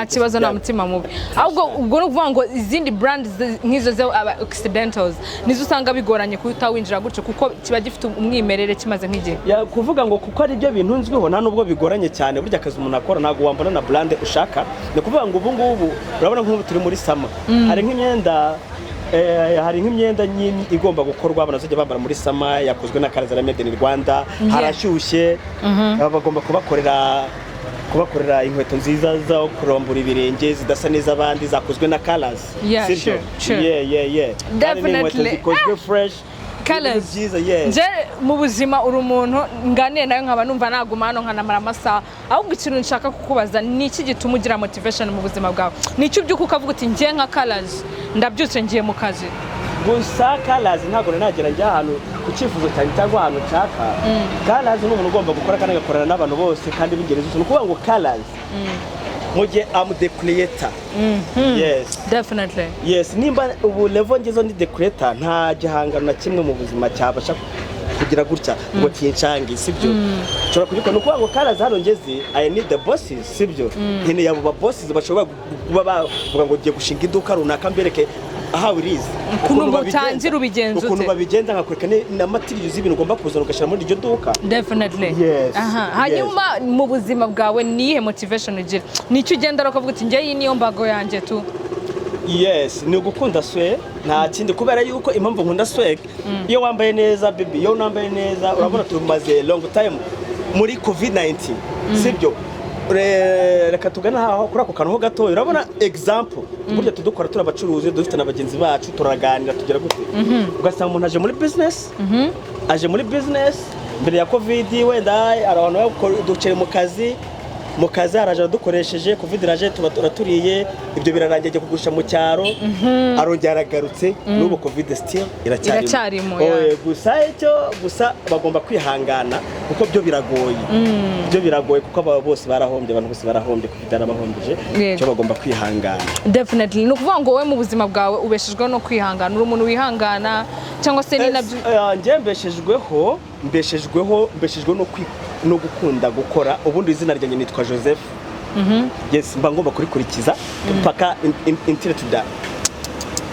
kibazo nta mutima mubi. Ahubwo ubwo nukuvuga ngo izindi brands nk'izo ze occidentals nizo usanga bigoranye kuta winjira gutyo kuko kiba gifite umwimerere kimaze nk'igihe. Ya kuvuga ngo kuko ari byo bintu nzwiho nta nubwo bigoranye cyane burya akazi umuntu akora ntago wambona na brand ushaka. Ni kuvuga ngo ubu ngubu urabona nk'ubu turi muri sama hari nk'imyenda nyinshi igomba gukorwa abantu bazajya bambara muri sama yakozwe na Karazara made in Rwanda harashyushye bagomba kubakorera inkweto nziza zo kurambura ibirenge zidasa neza abandi zakozwe na colors. Sure. Definitely zikozwe fresh colors. Je mu buzima uri umuntu nganiye nayo nkaba numva naguma hano nkanamara amasaha ahubwo ikintu nshaka kukubaza ni iki gituma ugira motivation mu buzima bwawe ni iki ubyuka ukavuga uti ngiye nka colors ndabyutse ngiye mu kazi gusa colors ntago nagera njya ahantu ku cyifuzo cyane cyangwa ahantu nshaka. Colors ni umuntu ugomba gukora kandi agakorana n'abantu bose kandi bingere zose nukuvuga ngo colors muje am the creator. Yes definitely. Yes nimba ubu level ngezo ndi the creator nta gihangano na kimwe mu buzima cyabasha kugira gutya ngo tinchange sibyo. Chora kugiko nuko ngo Colors hano ngeze I need the bosses sibyo. Nkene yabo ba bosses bashobora kuba bavuga ngo giye gushinga iduka runaka mbereke how it is ukuntu batangira ubigenza ukuntu babigenza nkakureka na materials y'ibintu ugomba kuzana ugashira muri iryo duka. Definitely. Yes. Hanyuma mu buzima bwawe nihe motivation ugira nicyo ugenda ukavuga uti ngiye niyo mbago yanjye tu. Yes ni ugukunda swe nta kindi kubera yuko impamvu nkunda swag iyo wambaye neza baby iyo nambaye neza urabona tumaze long time muri COVID-19 sibyo. Reka tugana aho kuri ako kantu ho gato urabona example burya tudukora turabacuruzi dufite n'abagenzi bacu turaganira tugera gute ugasanga umuntu aje muri business mbere ya COVID wenda abantu ducere mu kazi araje dukoresheje COVID raje tuba turaturiye ibyo birarangiye kugurisha mu cyaro arongera agarutse n'ubu COVID still iracyarimo. gusa bagomba kwihangana kuko byo biragoye kuko aba bose barahombye abantu bose barahombye COVID arabahombije cyo bagomba kwihangana. Definitely no kuvuga ngo wowe mu buzima bwawe ubeshejwe no kwihangana uri umuntu wihangana cyangwa se ni nabyo nje mbeshejweho no gukunda gukora ubundi izina ryanjye nitwa Joseph. Yes mba ngomba kurikurikiza paka intire tuda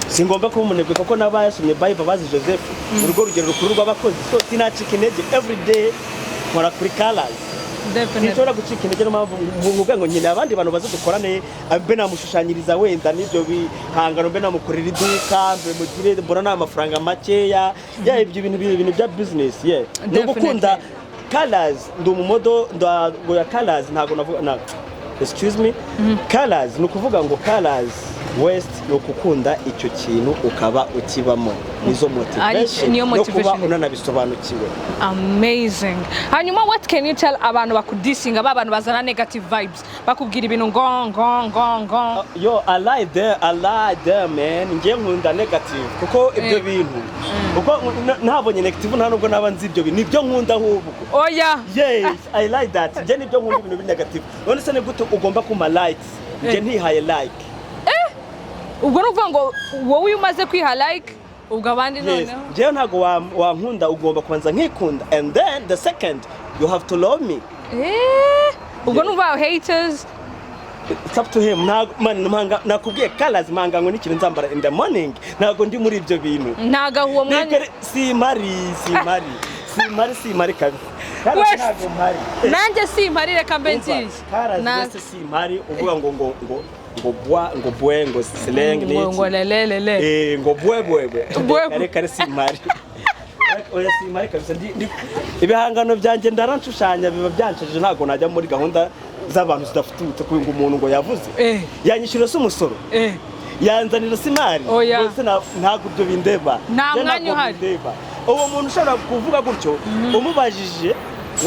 singomba kuba umunebwe kuko nabasomye Bible bazi Joseph urugo rugero rukuru rw'abakozi so sinacika intege every day nkora kuri Colors. Definitely. Nishobora gucika intege no mpamvu nguvuga ngo nyine abandi bantu baze dukorane mbe namushushanyiriza wenda n'ibyo bihangano mbe namukorera iduka mbe mugire mbona n'amafaranga makeya ibyo bintu bya business no gukunda colors ndi umumodo ngo ya colors ntago navuga na excuse me colors nukuvuga ngo colors west no kukunda icyo kintu ukaba ukibamo nizo motivation kuba unanabisobanukiwe. Amazing. Hanyuma what can you tell abantu bakudisinga abantu bazana negative vibes bakubwira ibintu ngo yo I like there man ngiye nkunda negative kuko ibyo bintu kuko ntabonye negative nta nubwo nabanzi ibyo bintu nibyo nkunda ahubwo. Oh yeah, yes I like that ngiye nibyo nkunda ibintu negative none se nigute ugomba kuma likes ngiye ntihaye like ubwo nuvuga ngo wowe umaze kwiha like ubwo abandi noneho ngiye ntago wankunda ugomba kubanza nkikunda and then the second you have to love me. Ubwo nuvuga haters it's up to him. Nakubwiye colors manga ngo nikiri nzambara in the morning ntago ndi muri ibyo bintu ntaga huwo mwanya simari kabisa ntago mpari nanjye simpari reka mbenzi nase simpari uvuga ngo bwe ngo slang ni ngo lelelele ngo bwe kare simari oya simari kabisa ibihangano byanjye ndarancushanya biba byanceje ntago najya muri gahunda z'abantu zidafututse kuko umuntu ngo yavuze yanyishyura se umusoro yanzanira simari bose ntago byo bindeba nta mwanya uhari uwo muntu ushobora kuvuga gutyo umubajije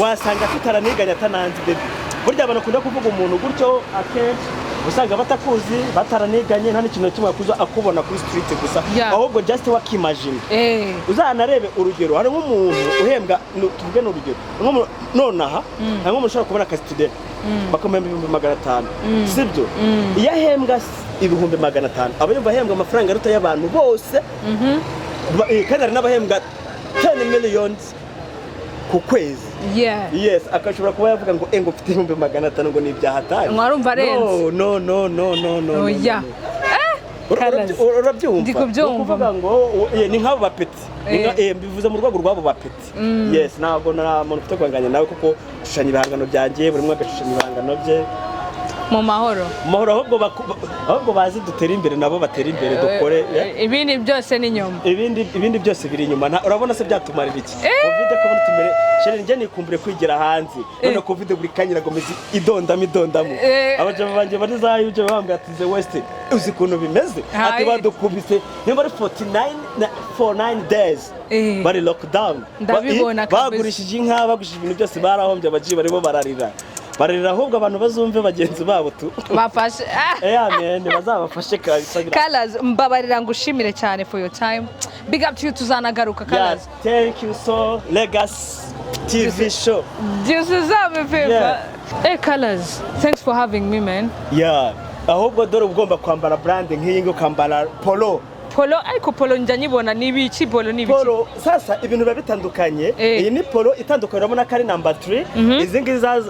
wasanga tutaraniganya atananze baby burya abantu kunda kuvuga umuntu gutyo akenshi usanga batakuzi bataraniganye nta n'ikintu kimwe kuza akubona kuri street gusa ahubwo just wakimagine uzanarebe urugero hari nk'umuntu uhembwa tuvuge n'urugero nonaha nta nk'umuntu ushobora kubona akazi today bakamenya 500 sibyo iyo ahembwa 500 aba yumva ahembwa amafaranga aruta y'abantu bose kandi hari n'abahembwa 10 millions ku kwezi. Yes akashobora kuba yavuga ngo ngo mfite 500 ngo ni byahatari mwarumva renze no oya urabyumva ndikubyumva ngo ni nk'abo bapeti bivuze mu rwego rwabo bapeti. Yes ntabwo nta muntu ufite kwanganya nawe kuko shushanya ibihangano byanjye buri mwaka shushanya ibihangano bye mu mahoro ahubwo bazi dutera imbere nabo batera imbere dukore ibindi byose ni nyuma ibindi byose biri inyuma urabona se byatumarira iki covid ko muri tumere sheri nje nikumbure kwigira hanze none covid buri kanyira gomezi idondamo abajama banje bari za yuje bambwa atize west uzi kuntu bimeze ati badukubise niba ari 49 days bari lockdown bagurishije inka bagurishije ibintu byose barahombye abaji barimo bararira ahubwo abantu bazumve bagenzi babo tu bafashe amen bazabafashe kabisa. Colors mbabarira ngushimire cyane for your time, big up to you, tuzanagaruka Colors. Thank you so Legacy TV show Jusuzame pepa Colors, thanks for having me man. Ahubwo dore ugomba kwambara brand nk'iyi ngo kambara polo ariko polo njya nyibona nibiki polo sasa ibintu biba bitandukanye. Iyi ni polo itandukanye urabona kari number 3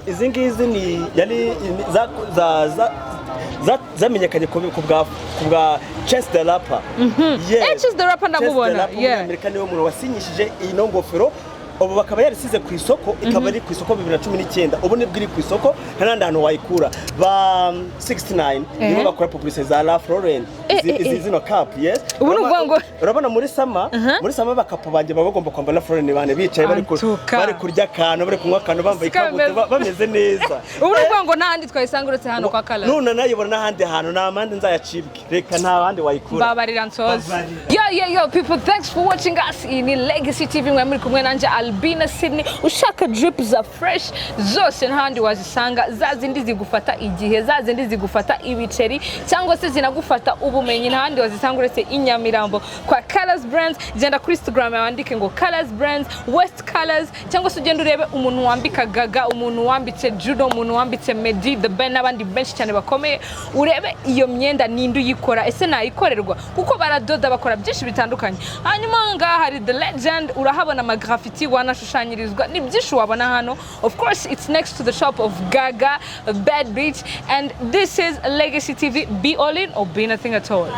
izi ngizi ni yari zamenyekanye ku bwa Chance the Rapper. Chance the Rapper ndamubona Amerika niwe muntu wasinyishije iyi ngofero ubu bakaba yarisize ku isoko ikaba ari ku isoko 2019 ubu nibwo iri ku isoko nta hantu wayikura ba 69 nibo bakora publicité za La Florent zino cap. ubu nuvuga ngo urabona muri sama bakapo banje bagomba kwambara La Florent bane bicaye bari kurya kantu bari kunywa kantu bambaye ikabuto bameze neza. ubu nuvuga ngo nahandi twayisanga uretse hano kwa Colors none nayibona nahandi hantu nta mande nzayacibwe reka nta handi wayikura babarira nsozi. Yo people, thanks for watching us in Legacy TV mwe muri kumwe nanje Albina Sydney. Ushaka drip za fresh zose ntahandi wazisanga, zazindi zigufata igihe, zazindi zigufata ibiceri cyangwa se zinagufata ubumenyi ntahandi wazisanga uretse Inyamirambo kwa Colors Brands. Genda kuri Instagram yandike ngo Colors Brands West Colors cyangwa se ugenda urebe umuntu wambika Gaga, umuntu wambitse Judo, umuntu wambitse Medi the Ben n'abandi benshi cyane bakomeye, urebe iyo myenda ninde uyikora ese nayikorerwa kuko baradoda bakora byinshi bitandukanye. Hanyuma ngaha hari the legend urahabona ama graffiti wanashushanyirizwa ni byinshi wabona hano. Of course it's next to the shop of Gaga, Bad Beach, and this is Legacy TV. Be all in or be nothing at all.